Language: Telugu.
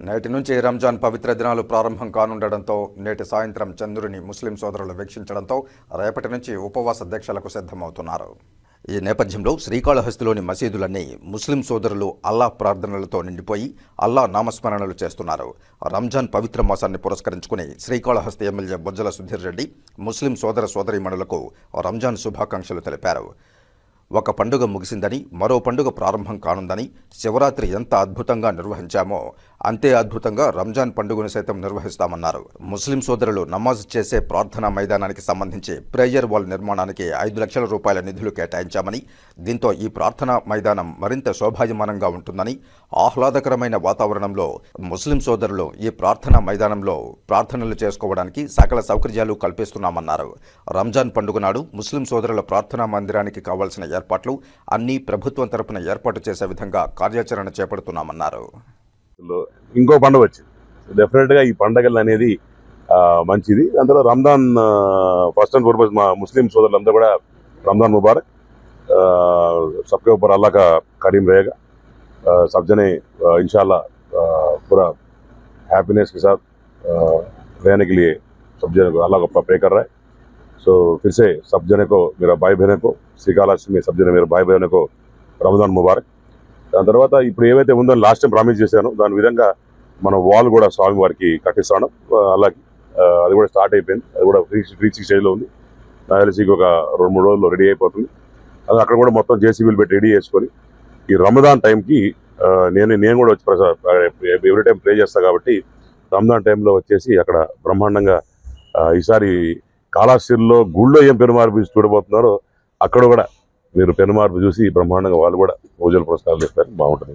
నేటి నుంచి రంజాన్ పవిత్ర దినాలు ప్రారంభం కానుండడంతో నేటి సాయంత్రం చంద్రుని ముస్లిం సోదరులు వీక్షించడంతో రేపటి నుంచి ఉపవాస దీక్షలకు సిద్ధమవుతున్నారు. ఈ నేపథ్యంలో శ్రీకాళహస్తిలోని మసీదులన్నీ ముస్లిం సోదరులు అల్లాహ్ ప్రార్థనలతో నిండిపోయి అల్లాహ్ నామస్మరణలు చేస్తున్నారు. రంజాన్ పవిత్ర మాసాన్ని పురస్కరించుకుని శ్రీకాళహస్తి ఎమ్మెల్యే బొజ్జల సుధీర్ రెడ్డి ముస్లిం సోదర సోదరీమణులకు రంజాన్ శుభాకాంక్షలు తెలిపారు. ఒక పండుగ ముగిసిందని మరో పండుగ ప్రారంభం కానుందని, శివరాత్రి ఎంత అద్భుతంగా నిర్వహించామో అంతే అద్భుతంగా రంజాన్ పండుగను సైతం నిర్వహిస్తామన్నారు. ముస్లిం సోదరులు నమాజ్ చేసే ప్రార్థనా మైదానానికి సంబంధించి ప్రేయర్ వాల్ నిర్మాణానికి 5 లక్షల రూపాయల నిధులు కేటాయించామని, దీంతో ఈ ప్రార్థనా మైదానం మరింత శోభాయమానంగా ఉంటుందని, ఆహ్లాదకరమైన వాతావరణంలో ముస్లిం సోదరులు ఈ ప్రార్థనా మైదానంలో ప్రార్థనలు చేసుకోవడానికి సకల సౌకర్యాలు కల్పిస్తున్నామన్నారు. రంజాన్ పండుగ నాడు ముస్లిం సోదరుల ప్రార్థనా మందిరానికి కావాల్సిన ఏర్పాట్లు అన్ని ప్రభుత్వం తరపున ఏర్పాటు చేసే విధంగా కార్యాచరణ చేపడుతున్నామన్నారు. ఇంకో పండుగ వచ్చింది, డెఫినెట్గా ఈ పండుగలు అనేది మంచిది. అందులో రంజాన్ ఫస్ట్ అండ్ ఫార్మోస్ట్ మా ముస్లిం సోదరులందరూ కూడా रमज़ान मुबारक। सबके ऊपर अल्लाह का करीम रहेगा। सब जने इंशाल्लाह पूरा हैप्पीनेस के साथ रहने के लिए सब जने को अल्लाह को प्रे कर रहा है। सो फिर से सब जने को, मेरा भाई बहनों को, శ్రీకాళహస్తి में सब जने मेरे भाई बहनों को रमज़ान मुबारक। దాని తర్వాత ఇప్పుడు ఏవైతే ఉందో లాస్ట్ టైం ప్రామిస్ చేశాను దాని విధంగా మన వాల్ కూడా స్వామి వారికి కట్టిస్తాను. అలాగే అది కూడా స్టార్ట్ అయిపోయింది, అది కూడా రీచింగ్ స్టేజ్లో ఉంది. నాకు తెలిసి ఒక 2-3 రోజుల్లో రెడీ అయిపోతుంది. అది అక్కడ కూడా మొత్తం జేసీబీలు పెట్టి రెడీ చేసుకొని ఈ రమదాన్ టైంకి నేను కూడా వచ్చి ఎవ్రీ టైం ప్రే చేస్తాను కాబట్టి రమదాన్ టైంలో వచ్చేసి అక్కడ బ్రహ్మాండంగా ఈసారి కాళహస్తిలో గుళ్ళో ఏం పెనుమార్పు చూడబోతున్నారో అక్కడ కూడా మీరు పెనుమార్పు చూసి బ్రహ్మాండంగా వాళ్ళు కూడా పూజలు పురస్కారాలు చేస్తారు, బాగుంటుంది.